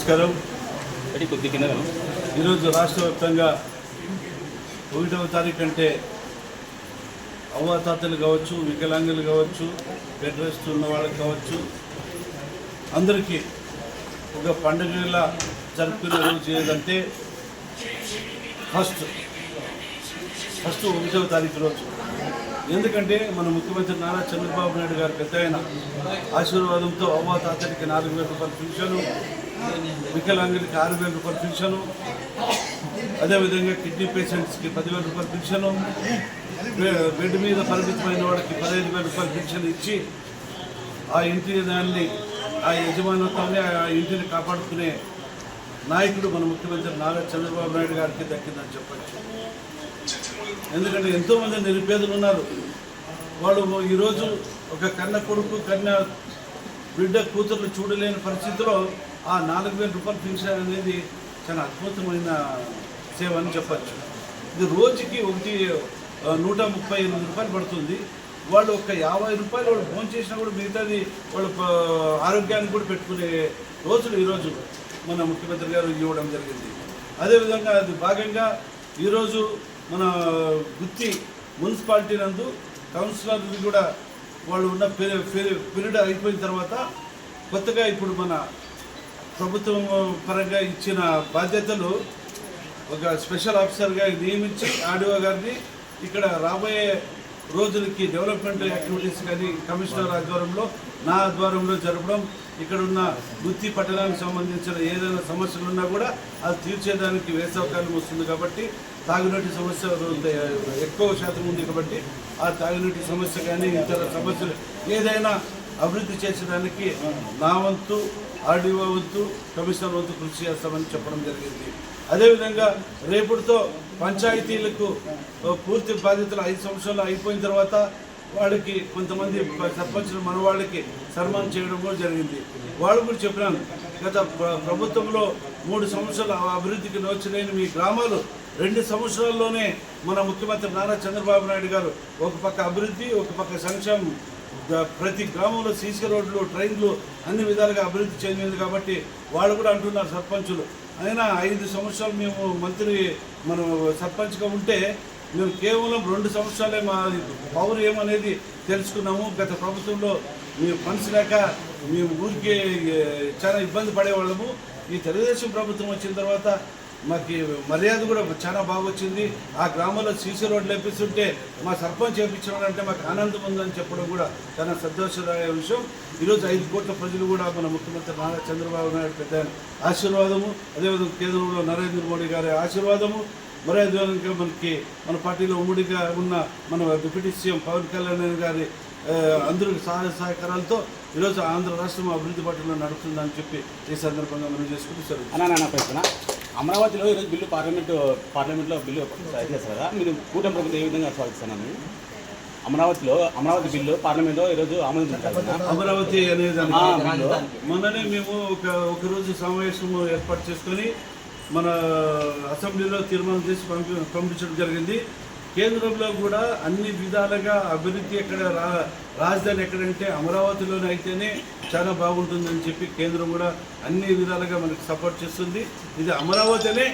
నమస్కారం. ఈరోజు రాష్ట్ర వ్యాప్తంగా 1వ తారీఖు అంటే అవ్వాతాతలు కావచ్చు, వికలాంగులు కావచ్చు, బెడ్ రెస్ట్ ఉన్న వాళ్ళకి కావచ్చు, అందరికీ ఒక పండుగలా జరుపుకునే రోజు ఏదంటే ఫస్ట్ 1వ తారీఖు రోజు. ఎందుకంటే మన ముఖ్యమంత్రి నారా చంద్రబాబు నాయుడు గారు పెద్ద ఆయన ఆశీర్వాదంతో అవ్వాతాతలకి 4,000 రూపాయల పెన్షను, వికలాంగులకి 6,000 రూపాయల పెన్షను, అదేవిధంగా కిడ్నీ పేషెంట్స్కి 10,000 రూపాయల పెన్షను, బెడ్ మీద పరిమితమైన వాడికి 15,000 రూపాయల పెన్షన్ ఇచ్చి ఆ ఇంటి దాన్ని, ఆ యజమానత్వాన్ని, ఆ ఇంటిని కాపాడుకునే నాయకుడు మన ముఖ్యమంత్రి నారా చంద్రబాబు నాయుడు గారికి దక్కిందని చెప్పచ్చు. ఎందుకంటే ఎంతోమంది నిరుపేదలు ఉన్నారు. వాళ్ళు ఈరోజు ఒక కన్న కొడుకు, కన్న బిడ్డ, కూతుర్లు చూడలేని పరిస్థితిలో ఆ 4,000 రూపాయల పెన్షన్ అనేది చాలా అద్భుతమైన సేవ అని చెప్పచ్చు. ఇది రోజుకి 138 రూపాయలు పడుతుంది. వాళ్ళు ఒక 50 రూపాయలు వాళ్ళు ఫోన్ చేసినా కూడా మిగతాది వాళ్ళ ఆరోగ్యాన్ని కూడా పెట్టుకునే రోజులు ఈరోజు మన ముఖ్యమంత్రి గారు ఇవ్వడం జరిగింది. అదేవిధంగా అది భాగంగా ఈరోజు మన గుత్తి మున్సిపాలిటీ నందు కౌన్సిలర్లు కూడా వాళ్ళు ఉన్న పీరియడ్ అయిపోయిన తర్వాత కొత్తగా ఇప్పుడు మన ప్రభుత్వం పరంగా ఇచ్చిన బాధ్యతలు ఒక స్పెషల్ ఆఫీసర్గా నియమించి ఆర్డీఓ గారిని ఇక్కడ రాబోయే రోజులకి డెవలప్మెంట్ యాక్టివిటీస్ కానీ కమిషనర్ ఆధ్వర్యంలో, నా ఆధ్వర్యంలో జరపడం, ఇక్కడ ఉన్న గుత్తి పట్టణానికి సంబంధించిన ఏదైనా సమస్యలు ఉన్నా కూడా అది తీర్చేదానికి వేసవకాలం వస్తుంది. కాబట్టి తాగునీటి సమస్య ఎక్కువ శాతం ఉంది కాబట్టి ఆ తాగునీటి సమస్య కానీ ఇతర సమస్యలు ఏదైనా అభివృద్ధి చేసేదానికి నా వంతు, ఆర్డీఓ వంతు, కమిషనర్ వంతు కృషి చేస్తామని చెప్పడం జరిగింది. అదేవిధంగా రేపటితో పంచాయతీలకు పూర్తి బాధ్యతలు 5 సంవత్సరాలు అయిపోయిన తర్వాత వాళ్ళకి కొంతమంది సర్పంచులు మన వాళ్ళకి సన్మానం చేయడం కూడా జరిగింది. వాళ్ళు కూడా చెప్పినాను, గత ప్రభుత్వంలో 3 సంవత్సరాల అభివృద్ధికి నోచలేని మీ గ్రామాలు 2 సంవత్సరాల్లోనే మన ముఖ్యమంత్రి నారా చంద్రబాబు నాయుడు గారు ఒక పక్క అభివృద్ధి, ఒక పక్క సంక్షేమం, ప్రతి గ్రామంలో సీసీ రోడ్లు, ట్రైన్లు అన్ని విధాలుగా అభివృద్ధి చెందింది. కాబట్టి వాళ్ళు కూడా అంటున్నారు సర్పంచులు, అయినా 5 సంవత్సరాలు మేము మనం సర్పంచ్గా ఉంటే మేము కేవలం 2 సంవత్సరాలే మా పవర్ ఏమనేది తెలుసుకున్నాము. గత ప్రభుత్వంలో మేము ఫండ్స్ లేక మేము ఊరికి చాలా ఇబ్బంది పడేవాళ్ళము. ఈ తెలుగుదేశం ప్రభుత్వం వచ్చిన తర్వాత మాకు మర్యాద కూడా చాలా బాగా వచ్చింది. ఆ గ్రామంలో సీసీ రోడ్లు వేపిస్తుంటే మా సర్పంచ్ వేయించడం మాకు ఆనందం ఉందని చెప్పడం కూడా చాలా సంతోషదాయ విషయం. ఈరోజు 5 కోట్ల ప్రజలు కూడా మన ముఖ్యమంత్రి నారా చంద్రబాబు నాయుడు పెద్ద ఆశీర్వాదము, అదేవిధంగా కేంద్రంలో నరేంద్ర మోడీ గారి ఆశీర్వాదము, మరి అదేవిధంగా మన పార్టీలో ఉమ్మడిగా ఉన్న మన డిప్యూటీ సీఎం పవన్ కళ్యాణ్ గారి అందరూ సహాయ సహకారాలతో ఈరోజు ఆంధ్ర రాష్ట్రం అభివృద్ధి పట్టులో నడుస్తుందని చెప్పి ఈ సందర్భంగా మనం చేసుకుంటూ సరే. అమరావతిలో ఈరోజు బిల్లు పార్లమెంట్లో బిల్లు చేస్తారు కదా, మీరు కూటమి ప్రభుత్వం ఏ విధంగా స్వాగతిస్తున్నాను? అమరావతి బిల్లు పార్లమెంట్లో ఈరోజు ఆమోదించారు. అమరావతి అనేది మొన్ననే మేము ఒక రోజు సమావేశం ఏర్పాటు చేసుకొని మన అసెంబ్లీలో తీర్మానం చేసి పంపించడం జరిగింది. కేంద్రంలో కూడా అన్ని విధాలుగా అభివృద్ధి ఎక్కడ రాజధాని ఎక్కడంటే అమరావతిలోనే అయితేనే చాలా బాగుంటుందని చెప్పి కేంద్రం కూడా అన్ని విధాలుగా మనకి సపోర్ట్ చేస్తుంది. ఇది అమరావతినే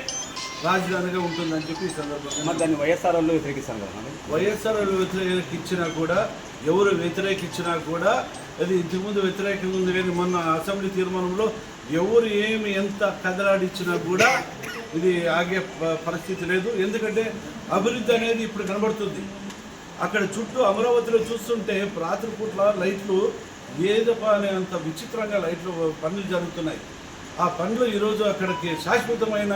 రాజధానిగా ఉంటుందని చెప్పి ఈ సందర్భంగా దాన్ని వైఎస్ఆర్ వాళ్ళు వ్యతిరేకిస్తాను కదా. వైఎస్ఆర్ వాళ్ళు వ్యతిరేకించినా కూడా, ఎవరు వ్యతిరేకించినా కూడా అది ఇంతకుముందు వ్యతిరేకంగా ఉంది. కానీ మొన్న అసెంబ్లీ తీర్మానంలో ఎవరు ఎంత కదలాడిచ్చినా కూడా ఇది ఆగే పరిస్థితి లేదు. ఎందుకంటే అభివృద్ధి అనేది ఇప్పుడు కనబడుతుంది. అక్కడ చుట్టూ అమరావతిలో చూస్తుంటే రాత్రిపూట్ల లైట్లు ఏదపా అనేంత విచిత్రంగా లైట్లు పనులు జరుగుతున్నాయి. ఆ పనులు ఈరోజు అక్కడికి శాశ్వతమైన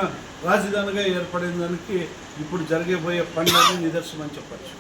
రాజధానిగా ఏర్పడిన దానికి ఇప్పుడు జరగబోయే పనులని నిదర్శనం అని చెప్పచ్చు.